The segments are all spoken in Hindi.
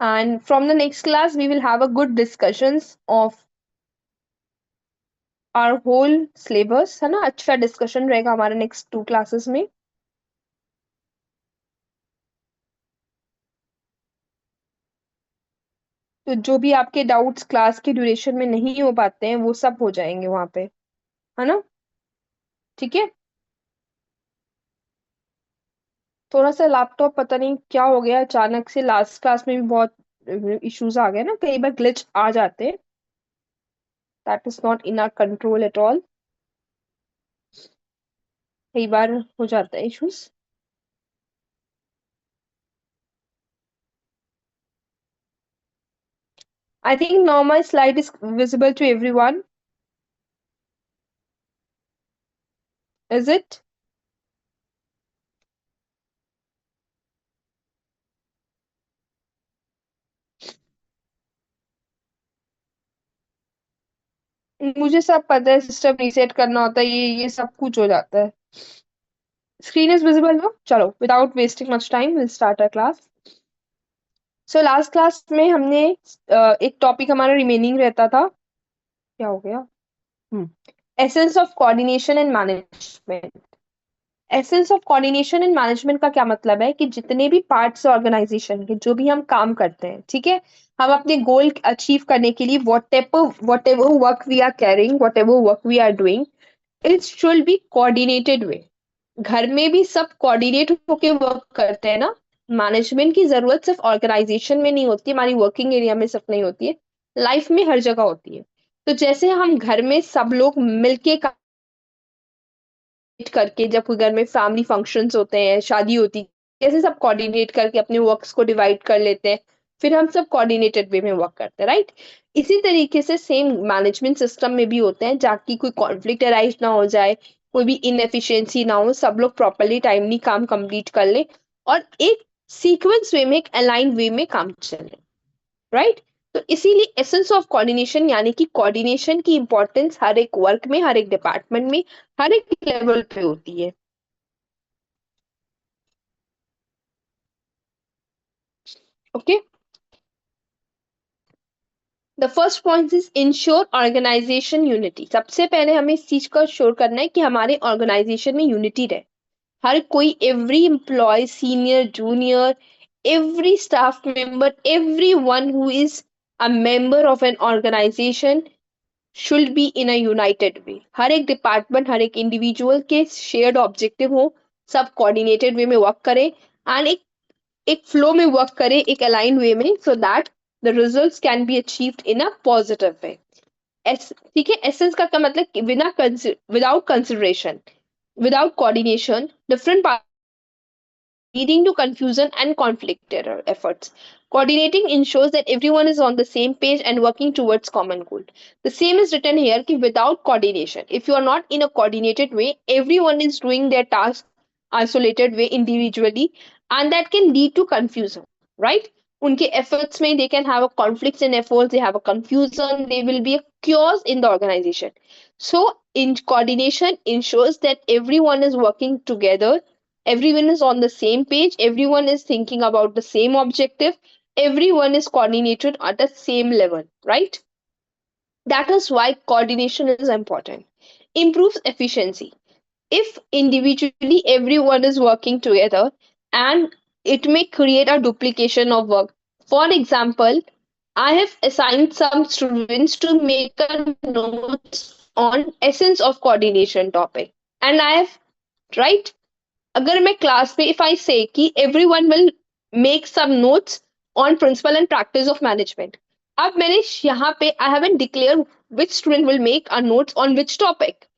And from the next class, we will have a good discussions of our whole syllabus, है ना? अच्छा डिस्कशन रहेगा हमारे नेक्स्ट 2 क्लासेस में. तो जो भी आपके डाउट्स क्लास के ड्यूरेशन में नहीं हो पाते हैं, वो सब हो जाएंगे वहां पे, है ना? ठीक है. थोड़ा सा लैपटॉप पता नहीं क्या हो गया अचानक से, लास्ट क्लास में भी बहुत इश्यूज आ गए ना, कई बार ग्लिच आ जाते हैं. That is not in our control at all. कई बार हो जाता है issues. I think now my slide is visible to everyone. Is it? मुझे सब पता है, सिस्टम रीसेट करना होता है, ये सब कुछ हो जाता है. स्क्रीन इज विजिबल ना? चलो, without wasting much time will start our class. So last class में हमने एक टॉपिक हमारा रिमेनिंग रहता था. क्या हो गया? Essence of coordination and management. Essence of coordination and management का क्या मतलब है कि जितने भी पार्ट्स ऑर्गेनाइजेशन के, जो भी हम काम करते हैं, ठीक है, हम अपने गोल अचीव करने के लिए whatever work we are carrying, whatever work we are doing, it should be coordinated way. घर में भी सब कोऑर्डिनेट होके वर्क करते हैं ना. मैनेजमेंट की जरूरत सिर्फ ऑर्गेनाइजेशन में नहीं होती, हमारी वर्किंग एरिया में सिर्फ नहीं होती है, लाइफ में हर जगह होती है. तो जैसे हम घर में सब लोग मिलके करके, जब कोई घर में फैमिली फंक्शंस होते हैं, शादी होती है, कैसे सब कोऑर्डिनेट करके अपने वर्क्स को डिवाइड कर लेते हैं, फिर हम सब कोऑर्डिनेटेड वे में वर्क करते हैं, राइट? इसी तरीके से सेम मैनेजमेंट सिस्टम में भी होते हैं, ताकि कोई कॉन्फ्लिक्ट अराइज ना हो जाए, कोई भी इनएफिशिएंसी ना हो, सब लोग प्रॉपरली टाइमली काम कंप्लीट कर ले और एक सीक्वेंस वे में, एक अलाइन वे में काम चले, राइट? तो इसीलिए एसेंस ऑफ कोऑर्डिनेशन यानी कि कोऑर्डिनेशन की इंपॉर्टेंस हर एक वर्क में, हर एक डिपार्टमेंट में, हर एक लेवल पे होती है. Okay. The first point is ensure organisation unity. सबसे पहले हमें इस चीज का श्योर करना है कि हमारे ऑर्गेनाइजेशन में यूनिटी रहे. हर कोई, every employee, senior, junior, every staff member, everyone who is a member of an organization should be in a united way. हर एक डिपार्टमेंट, हर एक इंडिविजुअल के शेयर्ड ऑब्जेक्टिव हो, सब कोऑर्डिनेटेड वे में वर्क करें एंड एक फ्लो में वर्क करें, एक अलाइन वे में, so that the results can be achieved in a positive way. ठीक है. एसेंस का क्या मतलब कि बिना without consideration, without coordination, different parts leading to confusion and conflict efforts. Coordinating ensures that everyone is on the same page and working towards common goal. The same is written here कि without coordination, if you are not in a coordinated way, everyone is doing their task isolated way individually, and that can lead to confusion, right? उनके efforts में they can have a conflicts in efforts, they have a confusion, there will be a chaos in the organization. So in coordination ensures that everyone is working together, everyone is on the same page, everyone is thinking about the same objective, everyone is coordinated at the same level, right? That is why coordination is important. Improves efficiency. If individually everyone is working together, and it may create a duplication of work. For example, I have assigned some students to make a notes on essence of coordination topic, and I have, right, अगर मैं क्लास में इफ आई से कि everyone will make some notes on principle and practice of management, अब मैंने यहाँ पे I haven't declare which student will make a notes on which topic.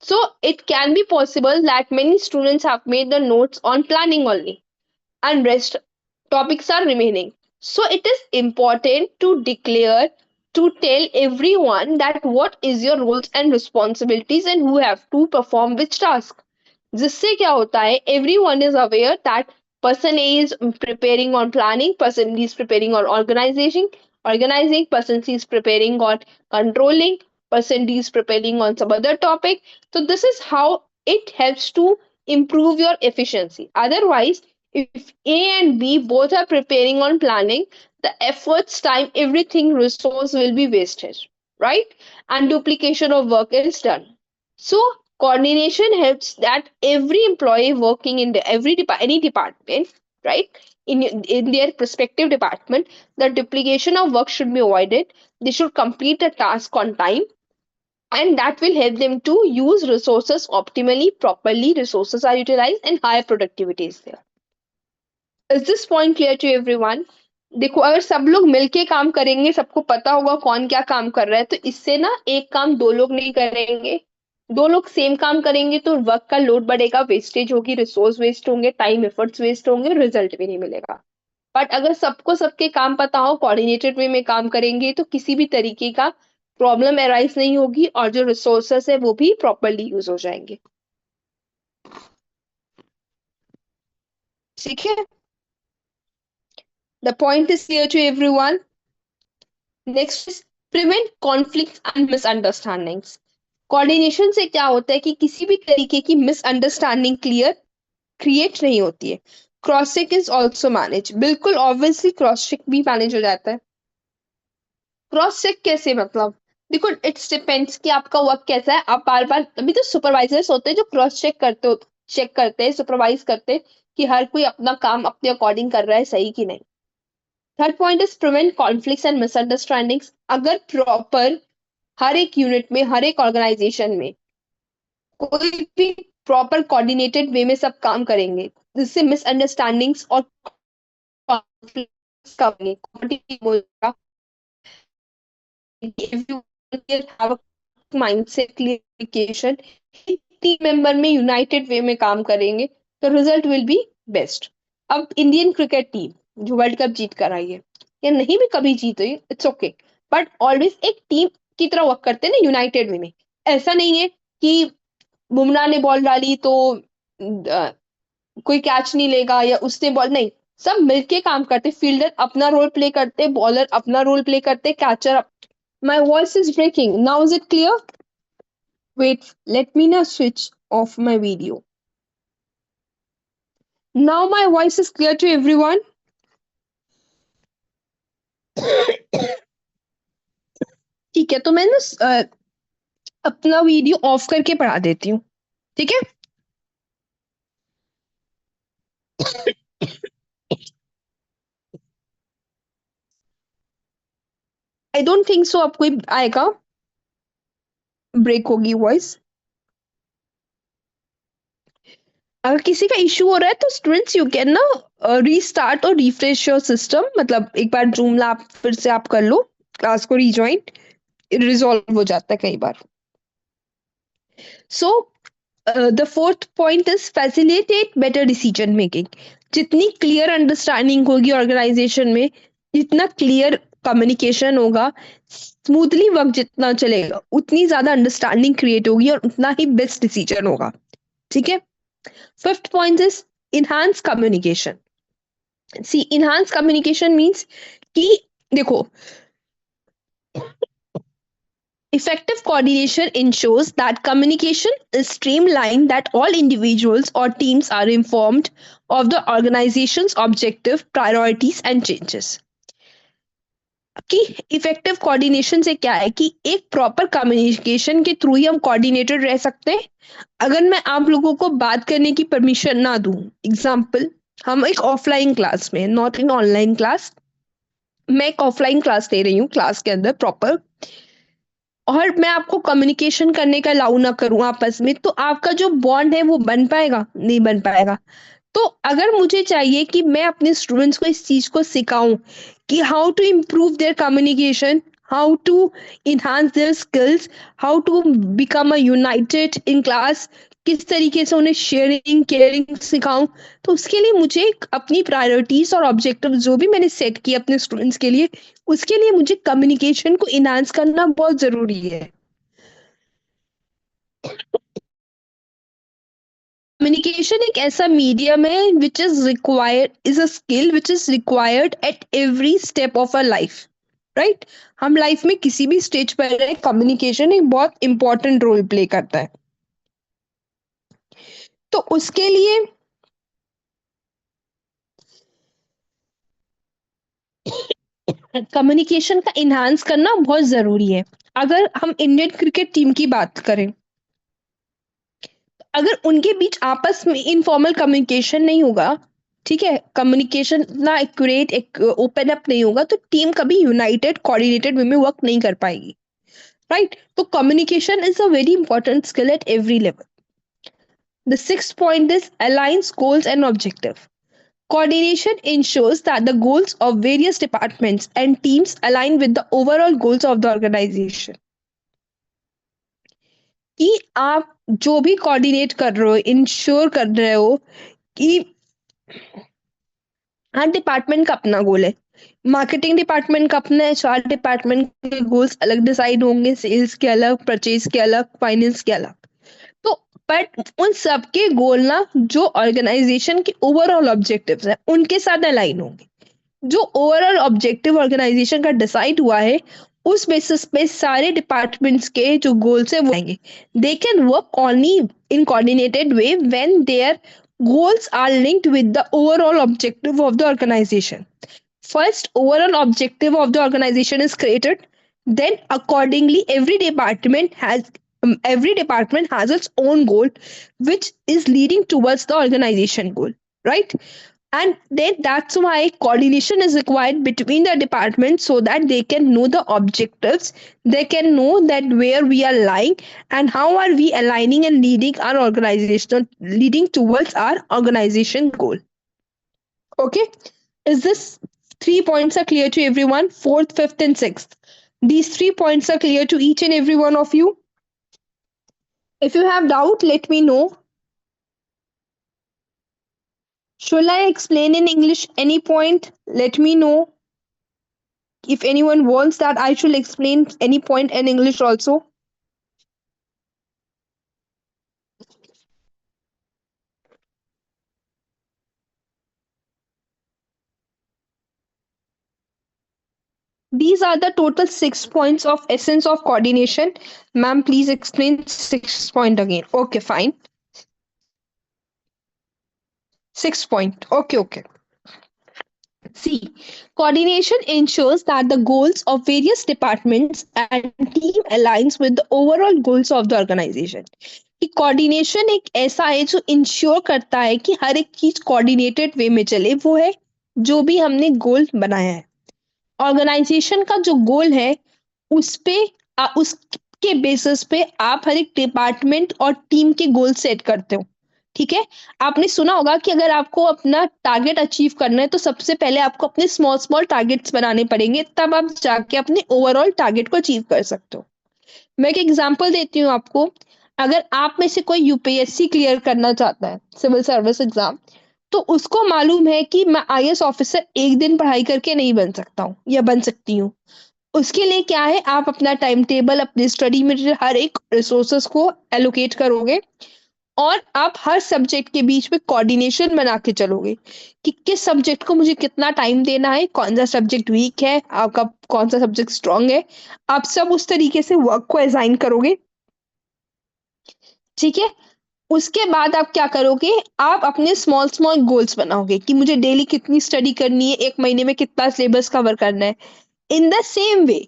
So it can be possible that many students have made the notes on planning only and rest topics are remaining. So it is important to declare, to tell everyone that what is your roles and responsibilities and who have to perform which task. जिससे क्या होता है, everyone is aware that person A is preparing on planning, person B is preparing on organizing, person C is preparing on controlling, person D is preparing on some other topic. So this is how it helps to improve your efficiency. Otherwise, If A and B both are preparing on planning, the efforts, time, everything, resource will be wasted, right? And duplication of work is done. So coordination helps that every employee working in any department, right, in their respective department, the duplication of work should be avoided. They should complete the task on time, and that will help them to use resources optimally, properly. Resources are utilized and higher productivity is there. Is this point clear to everyone? देखो, अगर सब लोग मिलके काम करेंगे, सबको पता होगा कौन क्या काम कर रहा है, तो इससे ना एक काम दो लोग नहीं करेंगे, दो लोग सेम काम करेंगे तो वर्क का लोड बढ़ेगा, वेस्टेज होगी, रिसोर्स वेस्ट होंगे, टाइम एफर्ट्स वेस्ट होंगे, रिजल्ट भी नहीं मिलेगा. बट अगर सबको सबके काम पता हो, कोऑर्डिनेटेड वे में काम करेंगे, तो किसी भी तरीके का प्रॉब्लम अराइज नहीं होगी और जो रिसोर्सेस है वो भी प्रॉपरली यूज हो जाएंगे. ठीक है. The point is clear to everyone. Next is prevent conflict and misunderstandings. Coordination से क्या होता है कि किसी भी तरीके की मिसअंडरस्टैंडिंग क्रिएट नहीं होती है. Cross check is also manage. बिल्कुल ऑब्वियसली क्रॉस चेक भी मैनेज हो जाता है. क्रॉस चेक कैसे, मतलब देखो, इट्स डिपेंड्स कि आपका वर्क कैसा है. आप बार बार, अभी तो सुपरवाइजर्स होते हैं जो क्रॉस चेक करते हैं, सुपरवाइज करते हैं कि हर कोई अपना काम अपने अकॉर्डिंग कर रहा है सही कि नहीं. Third point is prevent conflicts and misunderstandings. अगर प्रॉपर हर एक यूनिट में, हर एक ऑर्गेनाइजेशन में कोई भी प्रॉपर कोऑर्डिनेटेड वे में सब काम करेंगे, जिससे मिसअंडरस्टैंडिंग्स और कॉन्फ्लिक्ट्स कम होंगे. If you have a mindset clarification, team member में यूनाइटेड वे में काम करेंगे तो रिजल्ट विल बी बेस्ट. अब इंडियन क्रिकेट टीम जो वर्ल्ड कप जीत कर आई है, या नहीं भी कभी जीत रही, इट्स ओके, बट ऑलवेज एक टीम की तरह वर्क करते हैं ना, यूनाइटेड वे में. ऐसा नहीं है कि बुमराह ने बॉल डाली तो कोई कैच नहीं लेगा, या उसने बॉल नहीं. सब मिलके काम करते, फील्डर अपना रोल प्ले करते, बॉलर अपना रोल प्ले करते, catcher. My voice is breaking. Now is it clear? Wait, let me now switch off my video. Now my voice is clear to everyone. ठीक है, तो मैं ना अपना वीडियो ऑफ करके पढ़ा देती हूँ. ठीक है. आई डोंट थिंक सो अब कोई आएगा. ब्रेक होगी वॉइस. अगर किसी का इशू हो रहा है तो स्टूडेंट्स यू कैन ना रीस्टार्ट और रिफ्रेश योर सिस्टम. मतलब एक बार जूम लैब फिर से आप कर लो, क्लास को रिजॉइन, रिजॉल्व हो जाता है कई बार. So the fourth point is facilitate better decision making. जितनी क्लियर अंडरस्टैंडिंग होगी ऑर्गेनाइजेशन में, जितना क्लियर कम्युनिकेशन होगा, स्मूथली वर्क जितना चलेगा, उतनी ज्यादा अंडरस्टैंडिंग क्रिएट होगी और उतना ही बेस्ट डिसीजन होगा. ठीक है. Fifth point is enhance communication. See, enhance communication means कि देखो, effective coordination ensures that communication is streamlined, that all individuals or teams are informed of the organization's objective, priorities and changes. कि इफेक्टिव कोऑर्डिनेशन से क्या है कि एक प्रॉपर कम्युनिकेशन के थ्रू ही हम कोऑर्डिनेटेड रह सकते हैं. अगर मैं आप लोगों को बात करने की परमिशन ना दूं, एग्जांपल, हम एक ऑफलाइन क्लास में, नॉट इन ऑनलाइन क्लास, मैं एक ऑफलाइन क्लास ले रही हूँ, क्लास के अंदर प्रॉपर, और मैं आपको कम्युनिकेशन करने का अलाउ ना करूं आपस में, तो आपका जो बॉन्ड है वो बन पाएगा? नहीं बन पाएगा. तो अगर मुझे चाहिए कि मैं अपने स्टूडेंट्स को इस चीज को सिखाऊं कि how to improve their communication, how to enhance their skills, how to become a united in class, किस तरीके से उन्हें शेयरिंग केयरिंग सिखाऊं, तो उसके लिए मुझे अपनी प्रायोरिटीज और ऑब्जेक्टिव जो भी मैंने सेट किए अपने स्टूडेंट्स के लिए, उसके लिए मुझे कम्युनिकेशन को इनहांस करना बहुत जरूरी है. कम्युनिकेशन एक ऐसा मीडियम है which is required, is a skill which is required at every step of a life. Right. हम लाइफ में किसी भी स्टेज पर रहे, कम्युनिकेशन एक बहुत इंपॉर्टेंट रोल प्ले करता है. तो उसके लिए कम्युनिकेशन का इन्हांस करना बहुत जरूरी है। अगर हम इंडियन क्रिकेट टीम की बात करें, अगर उनके बीच आपस में इनफॉर्मल कम्युनिकेशन नहीं होगा, ठीक है, कम्युनिकेशन ना एक्यूरेट एक ओपन अप नहीं होगा, तो टीम कभी यूनाइटेड कोऑर्डिनेटेड वे में वर्क नहीं कर पाएगी, राइट? तो communication is a very important skill at every level. The sixth point is aligns goals and objective. Coordination ensures that the goals of various departments and teams align with the overall goals of the organization. कि आप जो भी कोऑर्डिनेट कर रहे हो, इंश्योर कर रहे हो कि हर डिपार्टमेंट का अपना गोल है। मार्केटिंग डिपार्टमेंट का अपना, एचआर डिपार्टमेंट के गोल्स अलग डिसाइड होंगे, सेल्स के अलग, परचेज के अलग, फाइनेंस के अलग। तो बट उन सबके गोल ना जो ऑर्गेनाइजेशन के ओवरऑल ऑब्जेक्टिव्स हैं उनके साथ अलाइन होंगे। जो ओवरऑल ऑब्जेक्टिव ऑर्गेनाइजेशन का डिसाइड हुआ है उस बेसिस पे सारे डिपार्टमेंट्स के जो गोल्स है वो आएंगे। They can work only in coordinated way when there goals are linked with the overall objective of the organization. First, overall objective of the organization is created. Then, accordingly, every department has its own goal, which is leading towards the organization goal, right? And then that's why coordination is required between the departments so that they can know the objectives, they can know that where we are lying and how are we aligning and leading towards our organization goal. Okay, is this three points are clear to everyone? Fourth, fifth, and sixth. These 3 points are clear to each and every one of you. If you have doubt, let me know. Should I explain in English any point? Let me know. If anyone wants that I should explain any point in English also. These are the total 6 points of essence of coordination. Ma'am, please explain 6 point again. Okay, fine. 6 point. Okay. See, coordination ensures that the goals of various departments and team aligns with the overall goals of the organization. कि कोऑर्डिनेशन एक ऐसा है जो इंश्योर करता है कि हर एक चीज कोऑर्डिनेटेड वे में चले, वो है जो भी हमने गोल बनाया है। ऑर्गेनाइजेशन का जो गोल है उस पे उसके बेसिस पे आप हर एक डिपार्टमेंट और टीम के गोल सेट करते हो, ठीक है? आपने सुना होगा कि अगर आपको अपना टारगेट अचीव करना है तो सबसे पहले आपको अपने स्मॉल स्मॉल टारगेट्स बनाने पड़ेंगे, तब आप जाके अपने ओवरऑल टारगेट को अचीव कर सकते हो। मैं एक एग्जांपल देती हूँ आपको। अगर आप में से कोई यूपीएससी क्लियर करना चाहता है, सिविल सर्विस एग्जाम, तो उसको मालूम है कि मैं आईएएस ऑफिसर एक दिन पढ़ाई करके नहीं बन सकता हूँ या बन सकती हूँ। उसके लिए क्या है, आप अपना टाइम टेबल, अपने स्टडी मटेरियल, हर एक रिसोर्सेस को एलोकेट करोगे और आप हर सब्जेक्ट के बीच में कोऑर्डिनेशन बना के चलोगे कि किस सब्जेक्ट को मुझे कितना टाइम देना है, कौन सा सब्जेक्ट वीक है, आपका कौन सा सब्जेक्ट स्ट्रांग है। आप सब उस तरीके से वर्क को असाइन करोगे, ठीक है? उसके बाद आप क्या करोगे, आप अपने स्मॉल स्मॉल गोल्स बनाओगे कि मुझे डेली कितनी स्टडी करनी है, एक महीने में कितना सिलेबस कवर करना है। इन द सेम वे,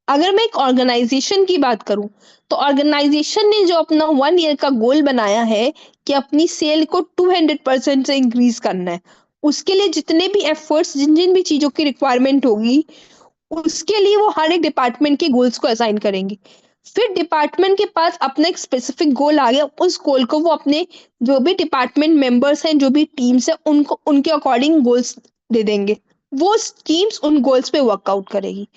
अगर मैं एक ऑर्गेनाइजेशन की बात करूं, तो ऑर्गेनाइजेशन ने जो अपना 1 ईयर का गोल बनाया है कि अपनी सेल को 200% से इंक्रीज करना है, उसके लिए जितने भी एफर्ट्स, जिन जिन भी चीजों की रिक्वायरमेंट होगी, उसके लिए वो हर एक डिपार्टमेंट के गोल्स को असाइन करेंगे। फिर डिपार्टमेंट के पास अपना एक स्पेसिफिक गोल आ गया, उस गोल को वो अपने जो भी डिपार्टमेंट मेंबर्स हैं, जो भी टीम्स हैं, उनको उनके अकॉर्डिंग गोल्स दे देंगे। वो टीम्स उन गोल्स पे वर्कआउट करेगी।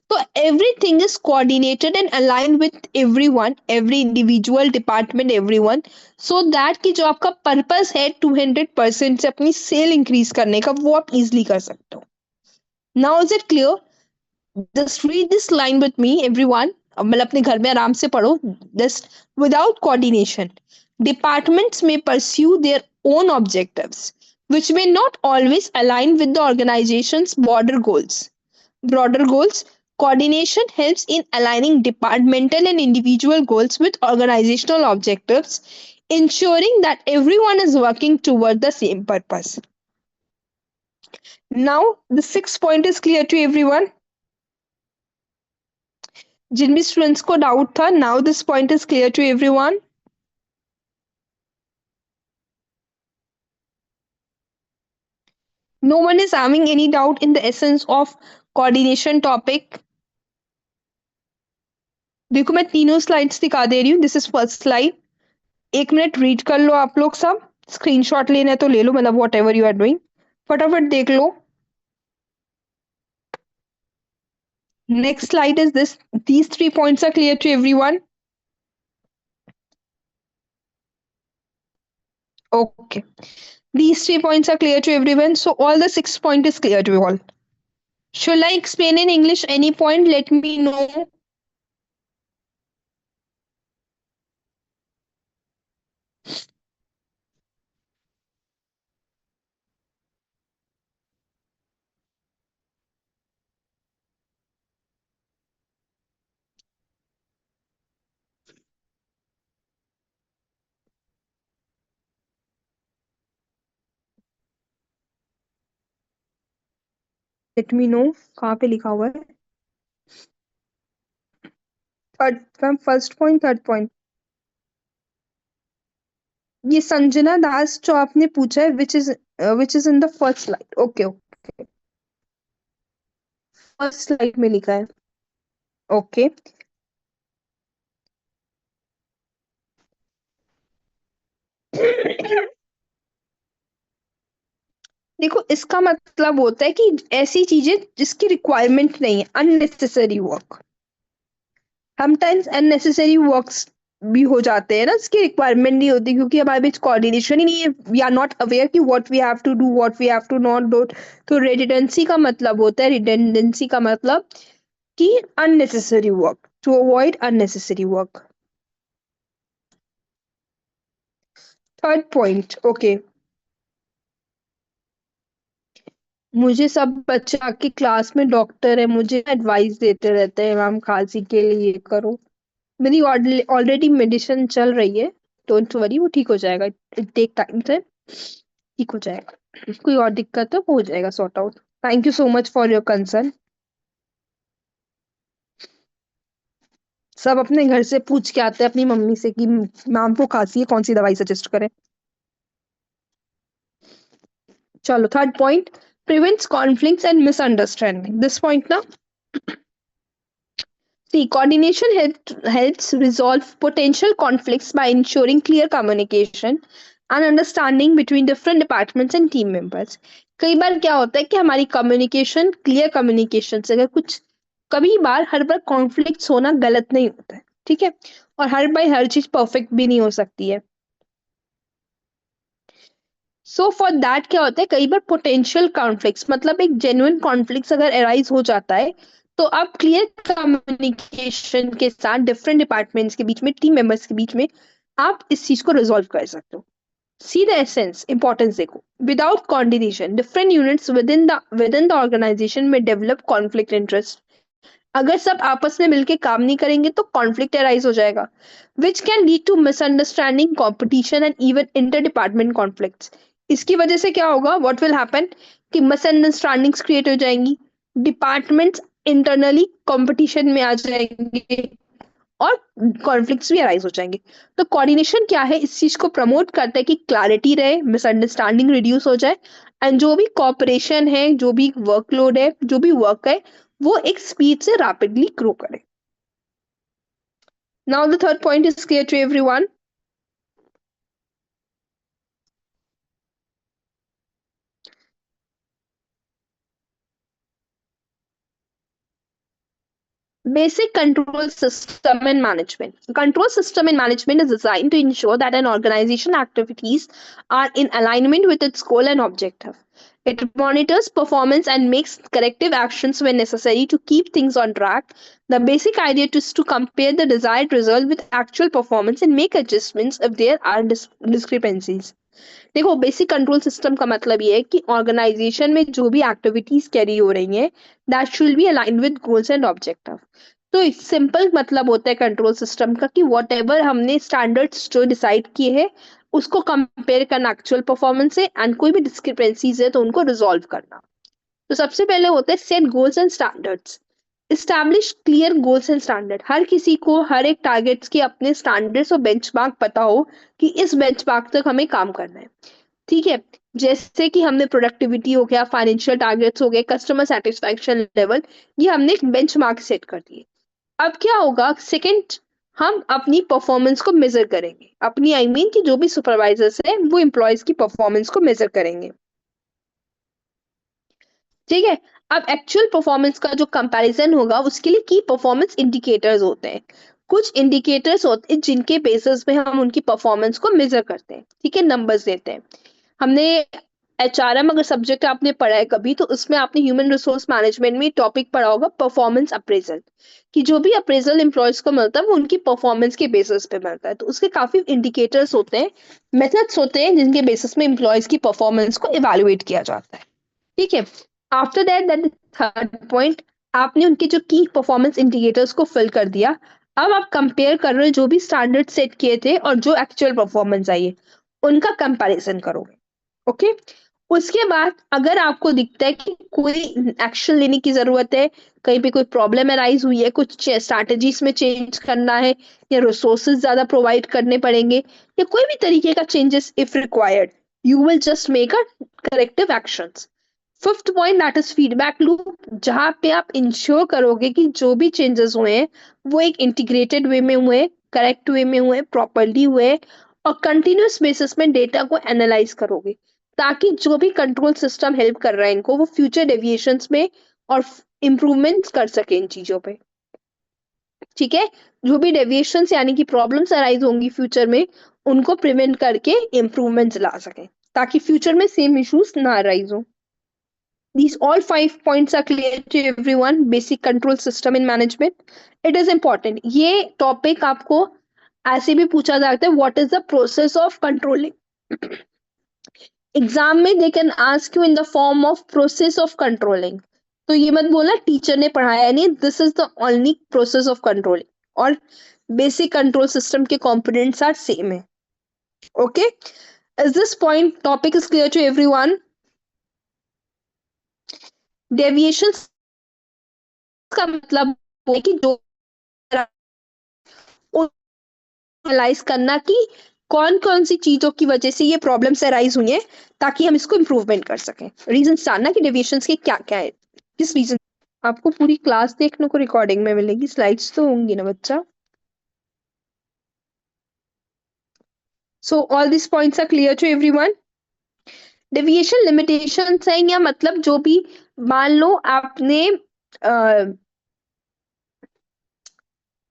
तो everything is coordinated and align with everyone, every individual department, everyone, so that कि जो आपका पर्पस है 200% से अपनी सेल इंक्रीज करने का, वो आप इजिली कर सकते हो। Now is it clear? Just read this line with me, everyone. मतलब अपने घर में आराम से पढ़ो। Just without coordination, departments may pursue their own objectives, which may not always align with the organization's broader goals. Coordination helps in aligning departmental and individual goals with organizational objectives, ensuring that everyone is working toward the same purpose. Now, the sixth point is clear to everyone. जिन भी स्टूडेंट्स को डाउट था, now this point is clear to everyone. No one is having any doubt in the essence of coordination topic. देखो मैं तीनों स्लाइड्स दिखा दे रही हूँ. This is first slide. 1 minute read कर लो आप लोग सब. स्क्रीनशॉट लेना है तो ले लो, मतलब whatever you are doing, फटाफट देख लो. Next slide is this. These 3 points are clear to everyone. Okay. These 3 points are clear to everyone. So all the 6 point is clear to you all. Should I explain in English any point? Let me know. Let me know. कहाँ पे लिखा हुआ है? Third from first point, third point. ये संजना दास जो आपने पूछा है, which is in the first slide. Okay okay, first slide में लिखा है. ओके. देखो इसका मतलब होता है कि ऐसी चीजें जिसकी रिक्वायरमेंट नहीं है, unnecessary work. Sometimes unnecessary works भी हो जाते हैं ना, इसकी रिक्वायरमेंट नहीं होती क्योंकि हमारे बीच कोऑर्डिनेशन ही नहीं है. वी आर नॉट अवेयर कि what we have to do, what we have to not do. तो रिडंडेंसी का मतलब होता है, रिडंडेंसी का मतलब कि unnecessary work, to avoid unnecessary work. Third point. Okay. मुझे सब बच्चे आके क्लास में डॉक्टर है, मुझे एडवाइस देते रहते हैं, मैम खांसी के लिए ये करो. मेरी ऑलरेडी मेडिसिन चल रही है. डोंट वरी, वो ठीक हो जाएगा. इट टेक टाइम से ठीक हो जाएगा. कोई और दिक्कत है हो जाएगा sort out. Thank you so much for your concern. सब अपने घर से पूछ के आते हैं अपनी मम्मी से कि मैम को खांसी है, कौन सी दवाई सजेस्ट करें. चलो third point. Prevents conflicts and misunderstanding. This point ना, see, coordination helps resolve potential conflicts by ensuring clear communication and understanding between different departments and team members. कई बार क्या होता है कि हमारी कम्युनिकेशन, क्लियर कम्युनिकेशन से अगर कुछ, कभी बार हर बार कॉन्फ्लिक्ट्स होना गलत नहीं होता है, ठीक है. और हर बार हर चीज परफेक्ट भी नहीं हो सकती है. सो फॉर दैट क्या होता है, कई बार पोटेंशियल कॉन्फ्लिक्ट्स मतलब एक जेन्युइन कॉन्फ्लिक्ट्स अगर अराइज हो जाता है, तो आप क्लियर कम्युनिकेशन के साथ डिफरेंट डिपार्टमेंट्स के बीच में, टीम मेंबर्स के बीच में, आप इस चीज को रिजॉल्व कर सकते हो. सी द एसेंस, इंपॉर्टेंस देखो. Without coordination different units with in the organisation में डेवलप कॉन्फ्लिक्ट इंटरेस्ट. अगर सब आपस में मिलकर काम नहीं करेंगे तो कॉन्फ्लिक्ट अराइज हो जाएगा, which can lead to misunderstanding, competition and even inter department conflicts. इसकी वजह से क्या होगा, व्हाट विल हैपन, कि मिसअंडरस्टैंडिंग्स क्रिएट हो जाएंगी, डिपार्टमेंट्स इंटरनली कंपटीशन में आ जाएंगे और कॉन्फ्लिक्ट्स भी अराइज हो जाएंगे. तो कोऑर्डिनेशन क्या है, इस चीज को प्रमोट करता है कि क्लैरिटी रहे, मिसअंडरस्टैंडिंग रिड्यूस हो जाए, एंड जो भी कॉपरेशन है, जो भी वर्कलोड है, जो भी वर्क है, वो एक स्पीड से रैपिडली ग्रो करे. Now the third point is clear to everyone. Basic control system and management. Control system and management is designed to ensure that an organization activities are in alignment with its goal and objective. It monitors performance and makes corrective actions when necessary to keep things on track. The basic idea is to compare the desired result with actual performance and make adjustments if there are discrepancies. देखो बेसिक कंट्रोल सिस्टम का मतलब ये है कि ऑर्गेनाइजेशन में जो भी एक्टिविटीज कैरी हो रही हैं, that should be align with goals and objective. तो सिंपल मतलब होता है कंट्रोल सिस्टम का कि वॉट एवर हमने स्टैंडर्ड्स जो डिसाइड किए हैं, उसको कंपेयर करना एक्चुअल परफॉर्मेंस से, एंड कोई भी डिस्क्रिपेंसीज है तो उनको रिजॉल्व करना. तो सबसे पहले होते हैं set goals and standards. Establish clear goals and standard, हर किसी को हर एक टारगेट्स के अपने स्टैंडर्ड्स और बेंचमार्क पता हो कि इस बेंचमार्क तक हमें काम करना है। ठीक है, जैसे कि हमने प्रोडक्टिविटी हो गया, फाइनेंशियल टारगेट्स हो गए, कस्टमर सेटिस्फैक्शन लेवल, ये हमने एक बेंचमार्क सेट कर दिए। अब क्या होगा, सेकंड, हम अपनी परफॉर्मेंस को मेजर करेंगे, अपनी आई मीन कि जो भी सुपरवाइजर्स है वो एम्प्लॉयज की परफॉर्मेंस को मेजर करेंगे। ठीक है, अब एक्चुअल परफॉर्मेंस का जो कंपैरिजन होगा उसके लिए की परफॉर्मेंस इंडिकेटर्स होते हैं। कुछ इंडिकेटर्स होते हैं जिनके बेसिस पे हम उनकी परफॉर्मेंस को मेजर करते हैं। ठीक है, नंबर्स देते हैं। हमने एचआरएम अगर सब्जेक्ट आपने पढ़ा है कभी, तो उसमें आपने ह्यूमन रिसोर्स मैनेजमेंट में टॉपिक पढ़ा होगा परफॉर्मेंस अप्रेजल, कि जो भी अप्रेजल एम्प्लॉयज को मिलता है वो उनकी परफॉर्मेंस के बेसिस पे मिलता है। तो उसके काफी इंडिकेटर्स होते हैं, मेथड्स होते हैं जिनके बेसिस में एम्प्लॉयज की परफॉर्मेंस को इवेलुएट किया जाता है। ठीक है, आफ्टर दैट थर्ड पॉइंट, आपने उनके जो की परफॉर्मेंस इंडिकेटर्स को फिल कर दिया। अब आप कंपेयर कर रहे हो जो भी स्टैंडर्ड सेट किए थे और जो एक्चुअल परफॉर्मेंस आई है, उनका कंपैरिजन करोगे। ओके, उसके बाद अगर आपको दिखता है कि कोई एक्शन लेने की जरूरत है, कहीं पे कोई प्रॉब्लम अराइज हुई है, कुछ स्ट्रैटेजीज में चेंज करना है, या रिसोर्सेज ज्यादा प्रोवाइड करने पड़ेंगे, या कोई भी तरीके का changes if required, you will just make a corrective actions. Fifth point, that is feedback loop, जहां पे आप इंश्योर करोगे कि जो भी चेंजेस हुए हैं वो एक इंटीग्रेटेड वे में हुए, करेक्ट वे में हुए, प्रॉपरली हुए, और कंटिन्यूस बेसिस में डेटा को एनालाइज करोगे, ताकि जो भी कंट्रोल सिस्टम हेल्प कर रहा है इनको, वो फ्यूचर डेविएशंस में और इम्प्रूवमेंट कर सके इन चीजों पे। ठीक है, जो भी डेविएशंस यानी कि प्रॉब्लम्स अराइज होंगी फ्यूचर में, उनको प्रिवेंट करके इम्प्रूवमेंट्स ला सके, ताकि फ्यूचर में सेम इश्यूज ना अराइज हो। These all 5 points are clear to everyone. Basic control system in management. It is important. ये topic आपको ऐसे भी पूछा जाता है, what is the process of controlling? Exam में they can ask you in the form of process of controlling. तो ये मत बोलना टीचर ने पढ़ाया नहीं, this is the only process of controlling. और basic control system के components are same है. Okay? Is this point topic is clear to everyone? Deviations का मतलब है कि जो एनालाइज करना कि कौन कौन सी चीजों की वजह से ये प्रॉब्लम्स अराइज हुई हैं, ताकि हम इसको इम्प्रूवमेंट कर सकें। रीजन जानना कि डेविएशंस के क्या क्या है, किस रीजन। आपको पूरी क्लास देखने को रिकॉर्डिंग में मिलेगी, स्लाइड्स तो होंगी ना बच्चा। So all this points are clear to everyone. Deviation limitation है, या मतलब जो भी, मान लो आपने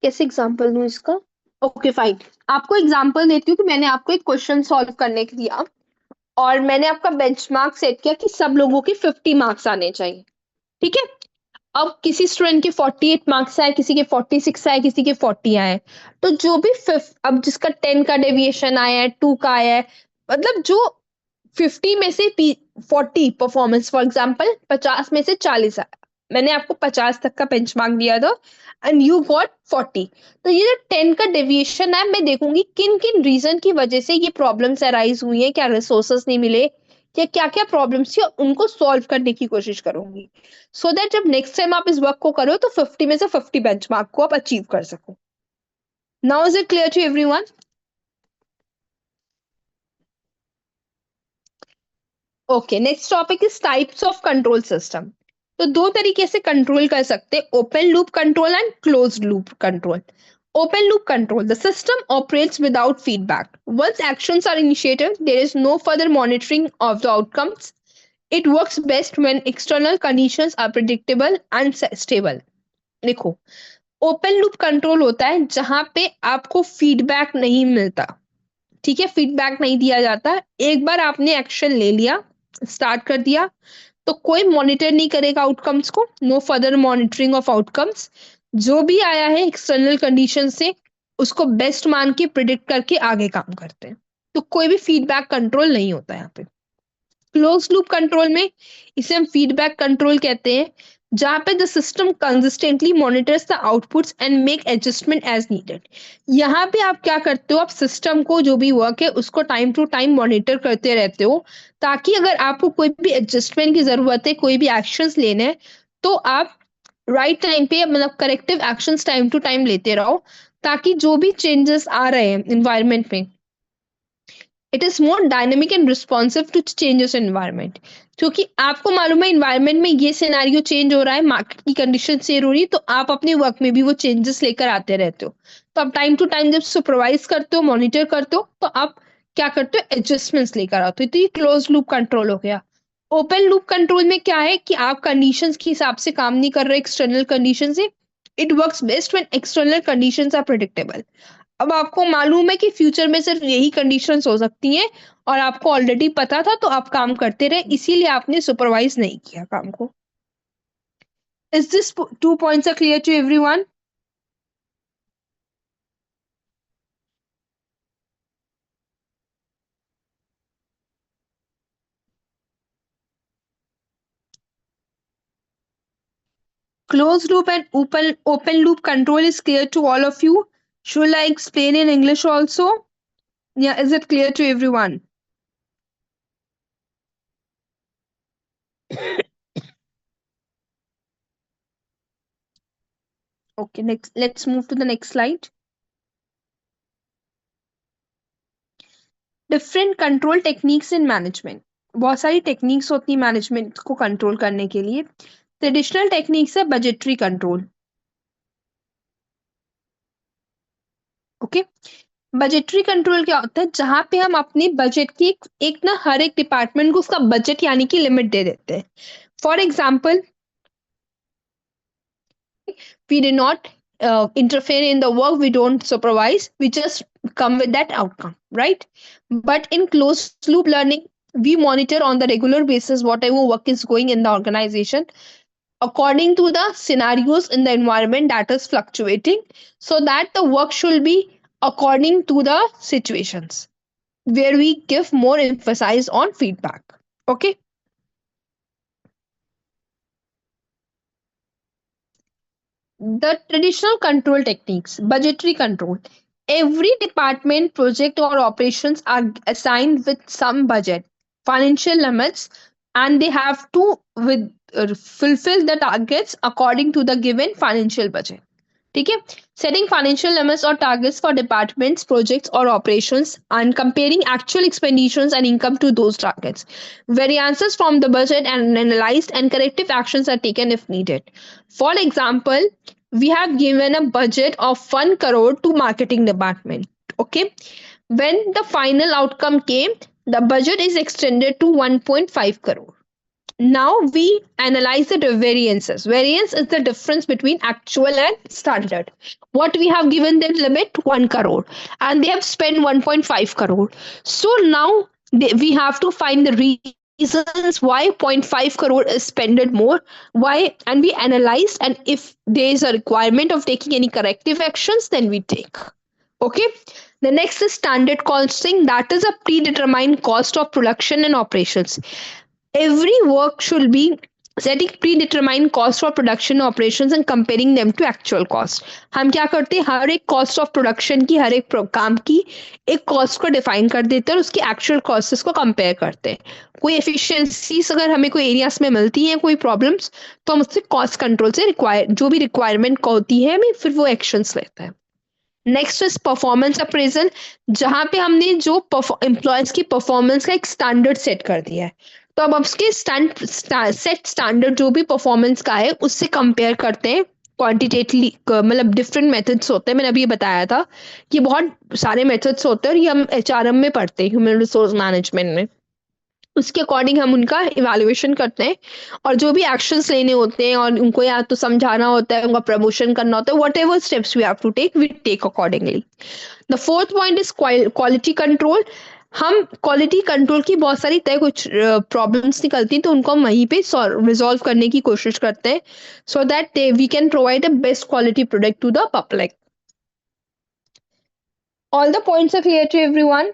कैसे एग्जांपल दूं इसका। ओके फाइन, आपको एग्जांपल देती हूँ कि मैंने आपको एक क्वेश्चन सॉल्व करने के दिया, और मैंने आपका बेंचमार्क सेट किया कि सब लोगों के 50 मार्क्स आने चाहिए। ठीक है, अब किसी स्टूडेंट के 48 मार्क्स आए, किसी के 46 आए, किसी के 40 आए, तो जो भी अब जिसका 10 का डेविएशन आया है, 2 का आया है, मतलब जो 50 में से 40 परफॉर्मेंस, फॉर एग्जांपल 50 में से 40 आया, मैंने आपको 50 तक का बेंचमार्क दिया था एंड यू गॉट 40, तो ये जो 10 का डेविएशन है, मैं देखूंगी किन किन रीजन की वजह से ये प्रॉब्लम्स अराइज हुई है, क्या रिसोर्सेस नहीं मिले, या क्या क्या प्रॉब्लम्स थी, उनको सॉल्व करने की कोशिश करूंगी, सो दैट जब नेक्स्ट टाइम आप इस वर्क को करो तो 50 में से 50 बेंचमार्क को आप अचीव कर सको। Now is it clear to everyone? Okay, next topic is types of control system. तो दो तरीके से कंट्रोल कर सकते हैं, open loop control and closed loop control. Open loop control. The system operates without feedback. Once actions are initiated, there is no further monitoring of the outcomes. It works best when external conditions are predictable and stable. देखो, ओपन लूप कंट्रोल होता है जहां पे आपको फीडबैक नहीं मिलता। ठीक है, फीडबैक नहीं दिया जाता, एक बार आपने एक्शन ले लिया, स्टार्ट कर दिया, तो कोई मॉनिटर नहीं करेगा आउटकम्स को, no further monitoring of outcomes. जो भी आया है एक्सटर्नल कंडीशन से, उसको बेस्ट मान के प्रिडिक्ट करके आगे काम करते हैं, तो कोई भी फीडबैक कंट्रोल नहीं होता यहाँ पे। क्लोज लूप कंट्रोल में, इसे हम फीडबैक कंट्रोल कहते हैं, जहां पे the system consistently monitors the outputs and make adjustment as needed. यहाँ पे आप क्या करते हो, आप सिस्टम को जो भी वर्क है उसको टाइम टू टाइम मॉनिटर करते रहते हो, ताकि अगर आपको कोई भी एडजस्टमेंट की जरूरत है, कोई भी एक्शंस लेने हैं, तो आप राइट टाइम पे मतलब corrective actions time to time लेते रहो, ताकि जो भी चेंजेस आ रहे हैं इन्वायरमेंट में, it is more dynamic and responsive to changes in environment. क्योंकि आपको मालूम है इन्वायरमेंट में ये सिनेरियो चेंज हो रहा है, मार्केट की कंडीशन चेंज हो रही है, तो आप अपने वर्क में भी वो चेंजेस लेकर आते रहते हो। तो आप टाइम टू टाइम जब सुपरवाइज करते हो, मॉनिटर करते हो, तो आप क्या करते हो, एडजस्टमेंट्स लेकर आते हो। तो ये क्लोज लूप कंट्रोल हो गया। ओपन लूप कंट्रोल में क्या है कि आप कंडीशंस के हिसाब से काम नहीं कर रहे एक्सटर्नल कंडीशन से। It works best when external conditions are predictable. अब आपको मालूम है कि फ्यूचर में सिर्फ यही कंडीशंस हो सकती हैं, और आपको ऑलरेडी पता था, तो आप काम करते रहे, इसीलिए आपने सुपरवाइज नहीं किया काम को। Is this two points are clear to everyone? Closed loop and open loop control is clear to all of you. Should I explain in English also? Yeah, is it clear to everyone? Okay, next let's move to the next slide. Different control techniques in management. बहुत सारी टेक्निक्स होती है मैनेजमेंट को कंट्रोल करने के लिए। ट्रेडिशनल टेक्निक्स है budgetary control. Okay, budgetary control क्या होता है, जहां पे हम अपने बजट की एक ना हर एक डिपार्टमेंट को उसका बजट यानी कि लिमिट दे देते हैं। For example, we do not interfere in the work, we don't supervise, we just come with that outcome, right? But in closed loop learning, we monitor on the regular basis whatever work is going in the organization according to the scenarios in the environment that is fluctuating, so that the work should be according to the situations, where we give more emphasis on feedback. Okay, the traditional control techniques, budgetary control. Every department, project, or operations are assigned with some budget, financial limits, and they have to fulfill the targets according to the given financial budget. ठीक है, setting financial limits or targets for departments, projects, or operations, and comparing actual expenditures and income to those targets. Variances from the budget and analyzed, and corrective actions are taken if needed. For example, we have given a budget of 1 crore to marketing department. Okay, when the final outcome came, the budget is extended to 1.5 crore. Now we analyze the variances. Variance is the difference between actual and standard. What we have given them limit 1 crore, and they have spent 1.5 crore. So now we have to find the reasons why zero point 0.5 crore is spent more, why, and we analyze, and if there is a requirement of taking any corrective actions, then we take. Okay, the next is standard costing, that is a predetermined cost of production and operations. Every work should be setting predetermined cost for production operations and comparing them to actual cost. हम क्या करते हैं, हर एक कॉस्ट ऑफ प्रोडक्शन की, हर एक काम की एक कॉस्ट को डिफाइन कर देते हैं और उसकी एक्चुअल कॉस्ट को कंपेयर करते हैं। कोई एफिशिएंसीज अगर हमें कोई एरियाज में मिलती हैं, कोई प्रॉब्लम्स, तो हम उससे कॉस्ट कंट्रोल से रिक्वायर जो भी रिक्वायरमेंट होती है हमें, फिर वो एक्शंस लेते हैं। नेक्स्ट इज परफॉर्मेंस अप्रेजल, जहां पे हमने जो एम्प्लॉयज की परफॉर्मेंस का एक स्टैंडर्ड सेट कर दिया है, तो अब उसके सेट स्टैंडर्ड जो भी परफॉर्मेंस का है उससे कंपेयर करते हैं क्वांटिटेटिवली। मतलब डिफरेंट मेथड्स होते हैं, मैंने अभी बताया था कि बहुत सारे मेथड्स होते हैं, और ये हम एचआरएम में पढ़ते हैं, ह्यूमन रिसोर्स मैनेजमेंट में। उसके अकॉर्डिंग हम उनका इवैल्यूएशन करते हैं, और जो भी एक्शंस लेने होते हैं, और उनको या तो समझाना होता है, उनका प्रमोशन करना होता है, whatever steps we have to take, we take accordingly. The fourth point is quality control. हम क्वालिटी कंट्रोल की बहुत सारी तय कुछ प्रॉब्लम्स निकलती हैं, तो उनको हम वहीं पे रिजॉल्व करने की कोशिश करते हैं, so that we can provide a best quality product to the public. All the points are clear to everyone?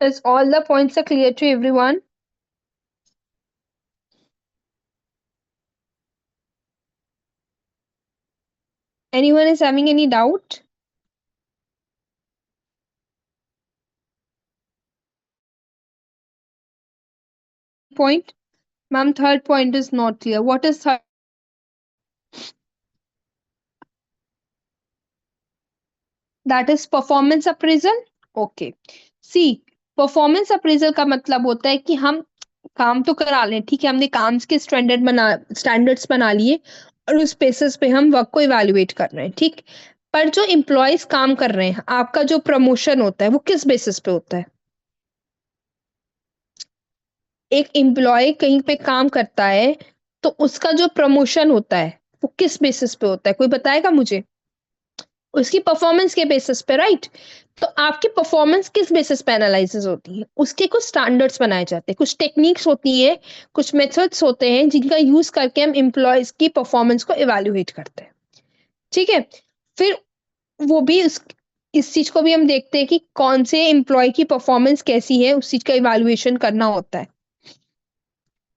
Is all the points are clear to everyone? Anyone is having any doubt? Point? Ma'am, third point is not clear. What is third? That is performance appraisal. Okay. See, performance appraisal का मतलब होता है कि हम काम तो करा लें, ठीक है, हमने काम के स्टैंडर्ड्स बना लिए और उस बेसिस पे हम वर्क को इवैल्यूएट कर रहे हैं, ठीक। पर जो एम्प्लॉयज काम कर रहे हैं, आपका जो प्रमोशन होता है वो किस बेसिस पे होता है? एक एम्प्लॉय कहीं पे काम करता है तो उसका जो प्रमोशन होता है वो किस बेसिस पे होता है? कोई बताएगा मुझे? उसकी परफॉर्मेंस के बेसिस पे, राइट। तो आपकी परफॉर्मेंस किस बेसिस पे एनालिसिस होती है? उसके कुछ स्टैंडर्ड्स बनाए जाते हैं, कुछ टेक्निक्स होती है, कुछ मेथड्स होते हैं जिनका यूज करके हम एम्प्लॉयज की परफॉर्मेंस को इवैल्यूएट करते हैं, ठीक है। फिर वो भी इस चीज को भी हम देखते हैं कि कौन से एम्प्लॉय की परफॉर्मेंस कैसी है, उस चीज का इवैल्यूएशन करना होता है।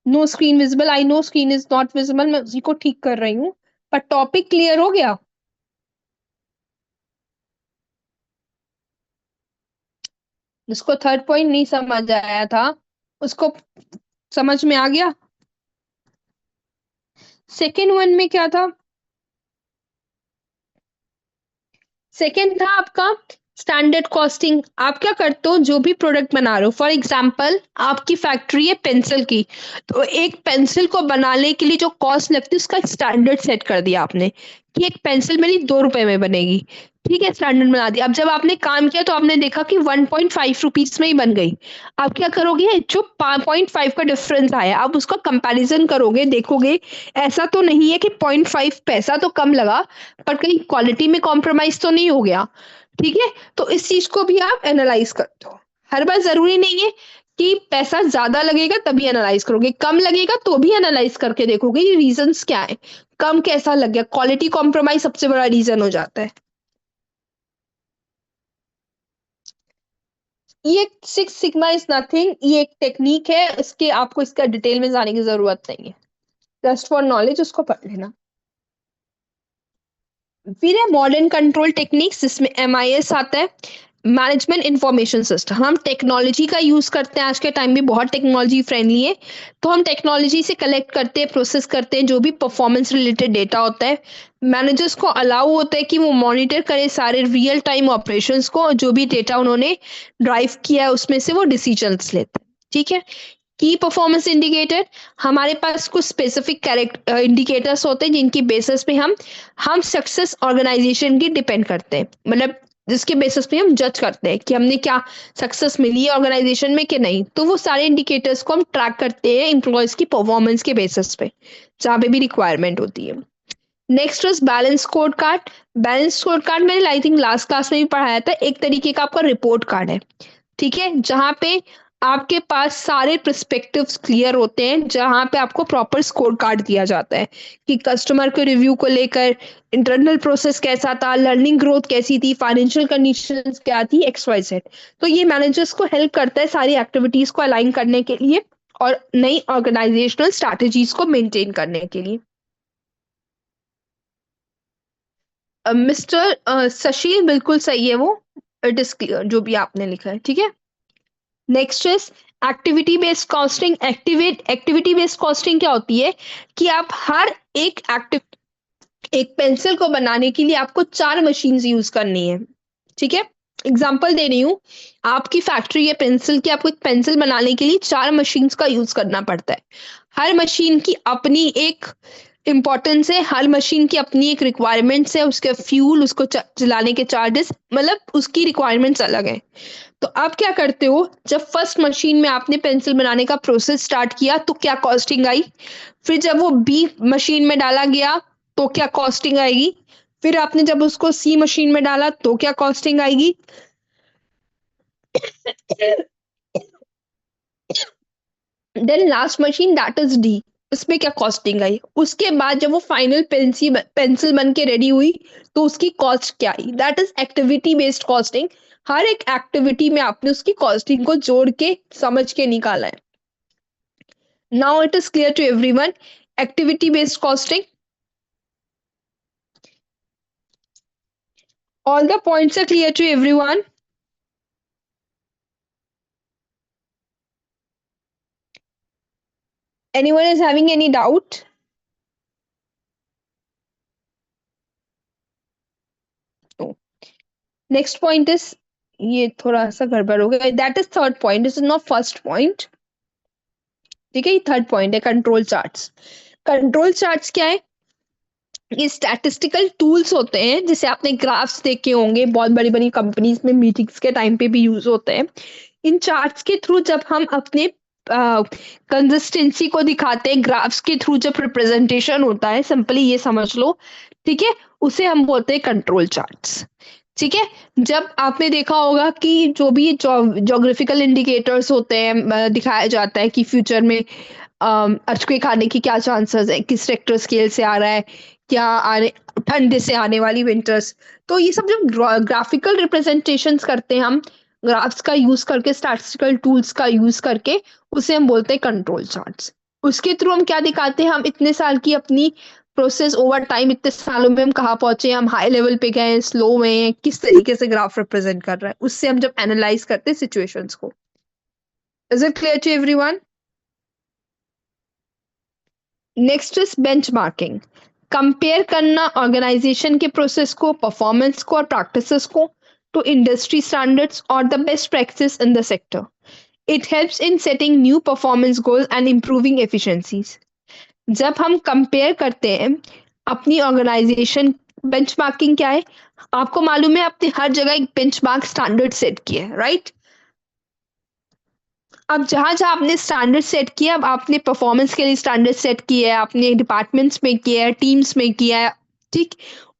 No screen visible, I know screen is not visible, मैं उसी को ठीक कर रही हूँ। पर टॉपिक क्लियर हो गया? जिसको थर्ड पॉइंट नहीं समझ आया था उसको समझ में आ गया? सेकेंड वन में क्या था? सेकेंड था आपका स्टैंडर्ड कॉस्टिंग। आप क्या करते हो, जो भी प्रोडक्ट बना रहे हो, फॉर एग्जांपल आपकी फैक्ट्री है पेंसिल की, तो एक पेंसिल को बनाने के लिए जो कॉस्ट लगती है उसका एक स्टैंडर्ड सेट कर दिया आपने कि एक पेंसिल मेरी 2 रुपए में बनेगी, ठीक है, स्टैंडर्ड बना दिया। अब जब आपने काम किया तो आपने देखा कि 1.5 रुपीज में ही बन गई। आप क्या करोगे, जो 0.5 का डिफरेंस आया आप उसका कंपैरिजन करोगे, देखोगे ऐसा तो नहीं है कि 0.5 पैसा तो कम लगा पर कहीं क्वालिटी में कॉम्प्रोमाइज तो नहीं हो गया, ठीक है। तो इस चीज को भी आप एनालाइज करते हो। हर बार जरूरी नहीं है कि पैसा ज्यादा लगेगा तभी एनालाइज करोगे, कम लगेगा तो भी एनालाइज करके देखोगे ये रीजंस क्या है, कम कैसा लग गया। क्वालिटी कॉम्प्रोमाइज सबसे बड़ा रीजन हो जाता है। ये सिक्स सिग्मा इज नथिंग, ये एक टेक्निक है, इसके आपको इसका डिटेल में जाने की जरूरत नहीं है, जस्ट फॉर नॉलेज उसको पढ़ लेना। फिर है मॉडर्न कंट्रोल टेक्निक्स, जिसमें MIS आता है, मैनेजमेंट इंफॉर्मेशन सिस्टम। हम टेक्नोलॉजी का यूज करते हैं, आज के टाइम में बहुत टेक्नोलॉजी फ्रेंडली है, तो हम टेक्नोलॉजी से कलेक्ट करते हैं, प्रोसेस करते हैं जो भी परफॉर्मेंस रिलेटेड डेटा होता है। मैनेजर्स को अलाउ होता है कि वो मॉनिटर करे सारे रियल टाइम ऑपरेशंस को, जो भी डेटा उन्होंने ड्राइव किया है उसमें से वो डिसीजंस लेते हैं, ठीक है। की परफॉर्मेंस इंडिकेटर, हमारे पास कुछ स्पेसिफिक कैरेक्टर इंडिकेटर्स होते हैं जिनकी बेसिस पे हम सक्सेस ऑर्गेनाइजेशन की डिपेंड करते हैं, मतलब जिसके बेसिस पे हम जज करते हैं कि हमने क्या सक्सेस मिली है ऑर्गेनाइजेशन में कि नहीं। तो वो सारे इंडिकेटर्स को हम ट्रैक करते हैं एम्प्लॉयज की परफॉर्मेंस के बेसिस पे, जहाँ पे भी रिक्वायरमेंट होती है। Next is balance score card. Balance score card मैंने आई थिंक लास्ट क्लास में भी पढ़ाया था, एक तरीके का आपका रिपोर्ट कार्ड है, ठीक है, जहां पे आपके पास सारे पर्सपेक्टिव्स क्लियर होते हैं, जहां पे आपको प्रॉपर स्कोर कार्ड दिया जाता है कि कस्टमर के रिव्यू को लेकर इंटरनल प्रोसेस कैसा था, लर्निंग ग्रोथ कैसी थी, फाइनेंशियल कंडीशंस क्या थी, XYZ। तो ये मैनेजर्स को हेल्प करता है सारी एक्टिविटीज को अलाइन करने के लिए और नई ऑर्गेनाइजेशनल स्ट्रैटेजीज को मेंटेन करने के लिए। मिस्टर सशील बिल्कुल सही है वो, इट इज क्लियर जो भी आपने लिखा है, ठीक है। Next is activity based costing. Activity based costing क्या होती है कि आप हर एक एक्टिव एक पेंसिल को बनाने के लिए आपको 4 मशीन्स यूज करनी है, ठीक है। एग्जाम्पल दे रही हूँ, आपकी फैक्ट्री है पेंसिल की, आपको एक पेंसिल बनाने के लिए 4 मशीन्स का यूज करना पड़ता है। हर मशीन की अपनी एक इम्पोर्टेंस है, हर मशीन की अपनी एक रिक्वायरमेंट्स है, उसके फ्यूल, उसको चलाने के चार्जेस, मतलब उसकी रिक्वायरमेंट्स अलग है। तो आप क्या करते हो, जब फर्स्ट मशीन में आपने पेंसिल बनाने का प्रोसेस स्टार्ट किया तो क्या कॉस्टिंग आई, फिर जब वो बी मशीन में डाला गया तो क्या कॉस्टिंग आएगी, फिर आपने जब उसको सी मशीन में डाला तो क्या कॉस्टिंग आएगी, then last machine that is D, उसमें क्या कॉस्टिंग आई, उसके बाद जब वो फाइनल पेंसिल पेंसिल बन के रेडी हुई तो उसकी कॉस्ट क्या आई, that is activity based costing. हर एक एक्टिविटी में आपने उसकी कॉस्टिंग को जोड़ के समझ के निकाला है। Now it is clear to everyone, activity based costing. All the points are clear to everyone? Anyone is having any doubt? No. Next point is, ये थोड़ा सा गड़बड़ हो गया, that is third point, this is not first point. ठीक है, ये थर्ड पॉइंट है, कंट्रोल चार्ट्स। कंट्रोल चार्ट्स क्या है? ये स्टैटिस्टिकल टूल्स होते हैं, जैसे आपने ग्राफ्स देखे होंगे बहुत बड़ी बड़ी कंपनीज में मीटिंग्स के टाइम पे भी यूज होते हैं। इन चार्ट्स के थ्रू जब हम अपने कंसिस्टेंसी को दिखाते हैं, ग्राफ्स के थ्रू जब रिप्रेजेंटेशन होता है, सिंपली ये समझ लो, ठीक है, उसे हम बोलते हैं कंट्रोल चार्ट्स। ठीक है, जब आपने देखा होगा कि जो भी जोग्राफिकल इंडिकेटर्स होते हैं, दिखाया जाता है कि फ्यूचर में अर्थक्वेक आने की क्या चांसेस है, किस रेक्टर स्केल से आ रहा है, क्या आने ठंड से आने वाली विंटर्स। तो ये सब जब ग्राफिकल रिप्रेजेंटेशंस करते हैं हम, ग्राफ्स का यूज करके, स्टैटिस्टिकल टूल्स का यूज करके, उसे हम बोलते हैं कंट्रोल चार्ट्स। उसके थ्रू हम क्या दिखाते हैं, हम इतने साल की अपनी प्रोसेस, ओवर टाइम इतने सालों में हम कहाँ पहुंचे, हम हाई लेवल पे गए, स्लो में हैं, किस तरीके से ग्राफ रिप्रेजेंट कर रहा है, उससे हम जब एनालाइज करते हैं सिचुएशंस को। Is it clear to everyone? Next is benchmarking. Compare करना ऑर्गेनाइजेशन के प्रोसेस को, परफॉर्मेंस को और प्रैक्टिसेस को टू इंडस्ट्री स्टैंडर्ड्स और the best practice in the sector. It helps in setting new performance goal and improving efficiencies. जब हम कंपेयर करते हैं अपनी ऑर्गेनाइजेशन, बेंचमार्किंग क्या है? आपको मालूम है आपने हर जगह एक बेंचमार्क स्टैंडर्ड सेट किया है, राइट? अब जहां जहां आपने स्टैंडर्ड सेट किया, अब आपने परफॉर्मेंस के लिए स्टैंडर्ड सेट किया है, आपने डिपार्टमेंट्स में किया है, टीम्स में किया है, ठीक,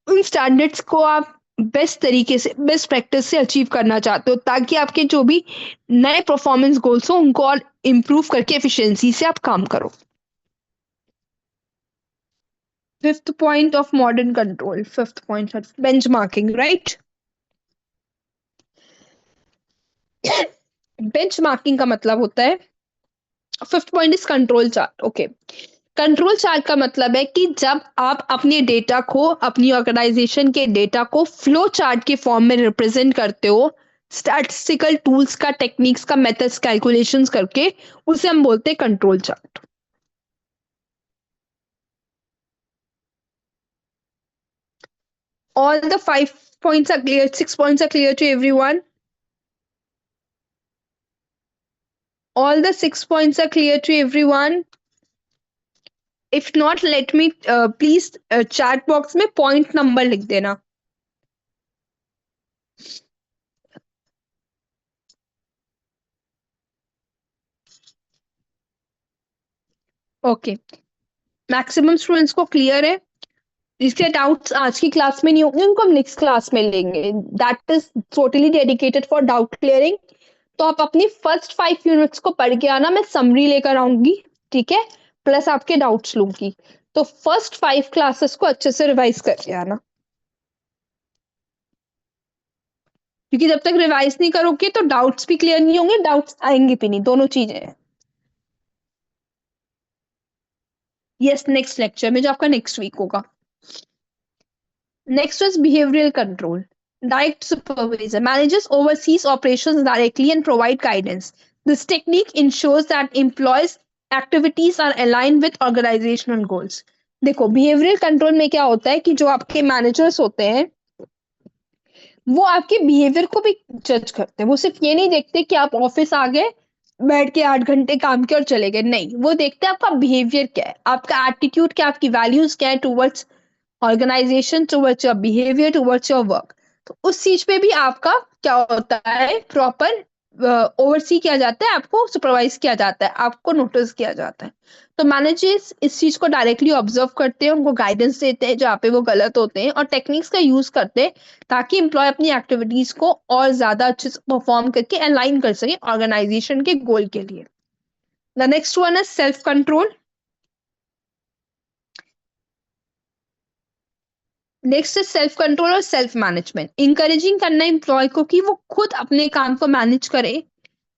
उन स्टैंडर्ड्स को आप बेस्ट तरीके से, बेस्ट प्रैक्टिस से अचीव करना चाहते हो, ताकि आपके जो भी नए परफॉर्मेंस गोल्स हो उनको और इम्प्रूव करके एफिशिएंसी से आप काम करो। Fifth point of modern control, fifth point benchmarking, right? Benchmarking का मतलब होता है, fifth point is control chart. Okay, control chart का मतलब है कि जब आप अपने डेटा को, अपनी ऑर्गेनाइजेशन के डेटा को फ्लो चार्ट के फॉर्म में रिप्रेजेंट करते हो, स्टैटिस्टिकल टूल्स का, टेक्निक्स का, मेथड्स, कैलकुलेशंस करके, उसे हम बोलते हैं control chart. All the 5 points are clear, 6 points are clear to everyone. All the 6 points are clear to everyone. If not, let me please chat box में point number लिख देना। ओके, मैक्सिमम स्टूडेंट्स को क्लियर है। जिसके डाउट्स आज की क्लास में नहीं होंगे उनको हम नेक्स्ट क्लास में लेंगे, that is totally dedicated for doubt clearing. तो आप अपनी फर्स्ट 5 यूनिट्स को पढ़ के आना, मैं समरी लेकर आऊंगी, ठीक है, प्लस आपके डाउट्स लूंगी। तो फर्स्ट 5 क्लासेस को अच्छे से रिवाइज करके आना, क्योंकि जब तक रिवाइज नहीं करोगे तो डाउट्स भी क्लियर नहीं होंगे, डाउट्स आएंगे भी नहीं, दोनों चीजें हैं। यस, नेक्स्ट लेक्चर में जो आपका नेक्स्ट वीक होगा। Next is behavioral control. Direct supervisor. Managers oversees operations directly and provide guidance. This technique ensures that employees' activities are aligned with organizational goals. देखो, behavioral control में क्या होता है कि जो आपके मैनेजर्स होते हैं वो आपके बिहेवियर को भी जज करते हैं। वो सिर्फ ये नहीं देखते कि आप ऑफिस आ गए, बैठ के 8 घंटे काम किया और चले गए, नहीं, वो देखते हैं आपका बिहेवियर क्या है, आपका एटीट्यूड क्या, आपकी वैल्यूज क्या है towards organisation, towards your behaviour, towards your work. तो उस चीज पे भी आपका क्या होता है, प्रॉपर ओवरसी किया जाता है, आपको सुपरवाइज किया जाता है, आपको नोटिस किया जाता है। तो मैनेजर्स इस चीज को डायरेक्टली ऑब्जर्व करते हैं, उनको गाइडेंस देते हैं जहाँ पे वो गलत होते हैं, और टेक्निक्स का यूज करते हैं ताकि एम्प्लॉय अपनी एक्टिविटीज को और ज्यादा अच्छे से परफॉर्म करके अलाइन कर सके ऑर्गेनाइजेशन के गोल के लिए। The next one is self control. Next is self control और सेल्फ मैनेजमेंट। इंकरेजिंग करना एम्प्लॉय को कि वो खुद अपने काम को मैनेज करे,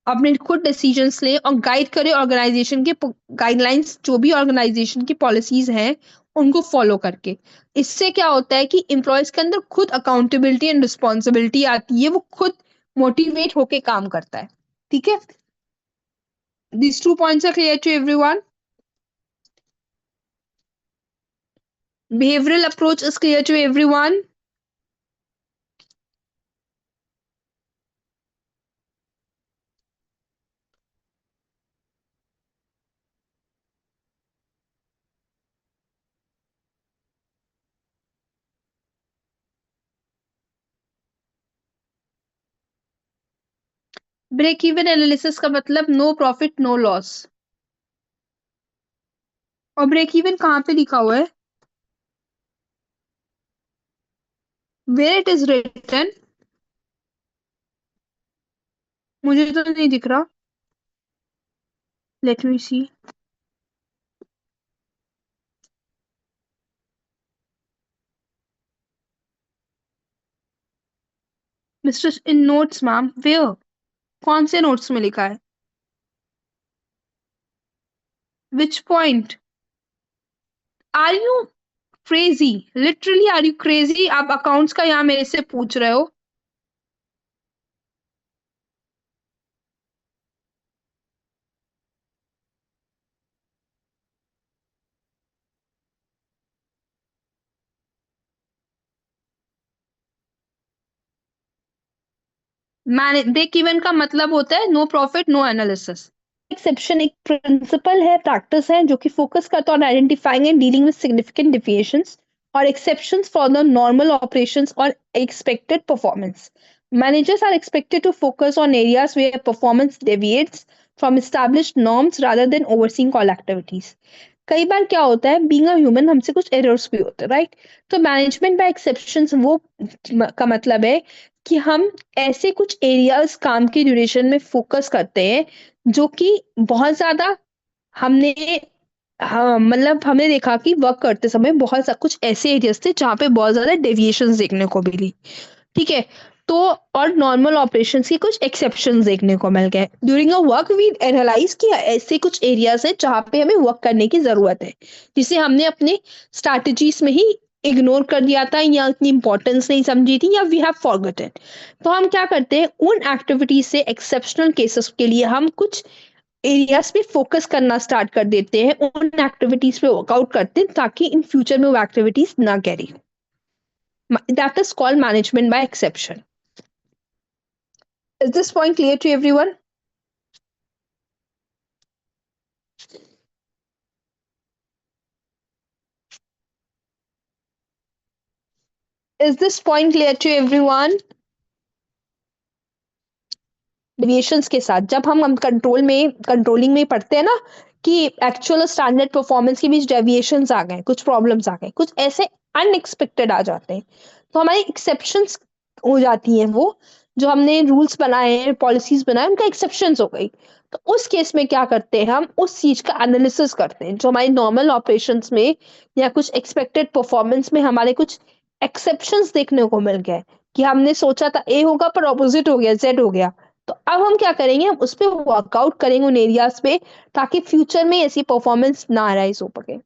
अपने खुद डिसीजंस ले और गाइड करे ऑर्गेनाइजेशन के गाइडलाइंस, जो भी ऑर्गेनाइजेशन की पॉलिसीज हैं उनको फॉलो करके। इससे क्या होता है कि एम्प्लॉयज के अंदर खुद अकाउंटेबिलिटी एंड रिस्पॉन्सिबिलिटी आती है, वो खुद मोटिवेट होके काम करता है। ठीक है, these 2 points are clear to everyone. Behavioral approach is clear to everyone. Break even analysis का मतलब नो प्रॉफिट नो लॉस। और ब्रेक इवन कहाँ पे लिखा हुआ है? Where it is written? मुझे तो नहीं दिख रहा। Let me see. Mister in notes ma'am, where? कौन से नोट्स में लिखा है? Which point? Are you crazy? Literally are you crazy? आप अकाउंट्स का यहाँ मेरे से पूछ रहे हो? ब्रेक इवन का मतलब होता है no profit no analysis. Exception एक प्रिंसिपल है, प्रैक्टिस है, जो कि फोकस करता है on identifying and dealing with significant deviations और exceptions for the normal operations और expected performance. Managers are expected to focus on areas where performance deviates from established norms rather than overseeing all activities. कई बार क्या होता है, बीइंग अ ह्यूमन हमसे कुछ एरर्स भी होते हैं, राइट? तो मैनेजमेंट बाय एक्सेप्शंस वो का मतलब है कि हम ऐसे कुछ एरियाज काम की ड्यूरेशन में फोकस करते हैं जो कि बहुत ज्यादा हमने हाँ मतलब हमने देखा कि वर्क करते समय कुछ ऐसे एरियाज थे जहाँ पे बहुत ज्यादा डेविएशंस देखने को मिली। ठीक है, तो और नॉर्मल ऑपरेशंस के कुछ एक्सेप्शंस देखने को मिल गए। During a work we analyse कि ऐसे कुछ एरियाज है जहाँ पे हमें वर्क करने की जरूरत है, जिसे हमने अपने स्ट्रैटेजीज में ही इग्नोर कर दिया था या इतनी इंपॉर्टेंस नहीं समझी थी या वी हैव फॉरगॉटन। तो हम क्या करते हैं, उन एक्टिविटीज से एक्सेप्शनल केसेस के लिए हम कुछ एरियाज पे फोकस करना स्टार्ट कर देते हैं, उन एक्टिविटीज पे वर्कआउट करते हैं ताकि इन फ्यूचर में वो एक्टिविटीज ना carry. That is called management by exception. Is this point clear to everyone? Is this point clear to everyone? Deviations के साथ जब हम कंट्रोलिंग में पढ़ते हैं ना कि एक्चुअल स्टैंडर्ड परफॉर्मेंस के बीच डेविएशंस आ गए, कुछ प्रॉब्लम्स आ गए, कुछ ऐसे अनएक्सपेक्टेड आ जाते हैं, तो हमारी एक्सेप्शंस हो जाती हैं। वो जो हमने रूल्स बनाए हैं, पॉलिसीज बनाए, उनका एक्सेप्शंस हो गई। तो उस केस में क्या करते हैं, हम उस चीज का एनालिसिस करते हैं जो हमारी नॉर्मल ऑपरेशंस में या कुछ एक्सपेक्टेड परफॉर्मेंस में हमारे कुछ एक्सेप्शंस देखने को मिल गए कि हमने सोचा था ए होगा पर ऑपोजिट हो गया, जेड हो गया। तो अब हम क्या करेंगे, हम उस पे वर्कआउट करेंगे उन एरियाज पे ताकि फ्यूचर में ऐसी परफॉर्मेंस ना राइज हो सके।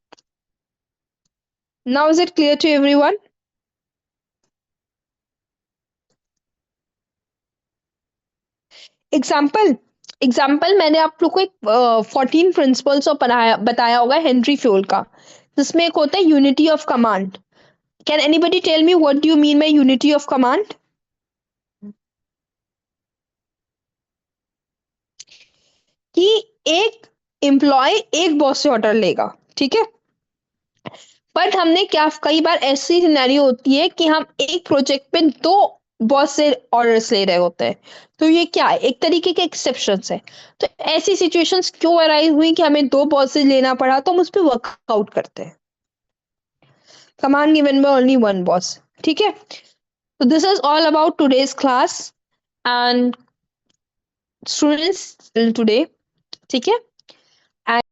Now is it clear to everyone? Example example मैंने आप लोग को एक 14 प्रिंसिपल्स और बताया होगा हेनरी फ्योल का, जिसमें एक होता है unity of command. Can anybody tell me what do you mean by unity of command? कि एक एम्प्लॉय एक बॉस से ऑर्डर लेगा, ठीक है, बट हमने क्या कई बार ऐसी सिनेरियो होती है कि हम एक प्रोजेक्ट पे दो बॉस से ऑर्डर्स ले रहे होते हैं। तो ये क्या है, एक तरीके के एक्सेप्शंस है। तो ऐसी सिचुएशंस क्यों अराइज हुई कि हमें दो बॉस से लेना पड़ा, तो हम उस पर वर्कआउट करते हैं। Command given by only one boss. ठीक है, तो this is all about today's class and students today. ठीक है,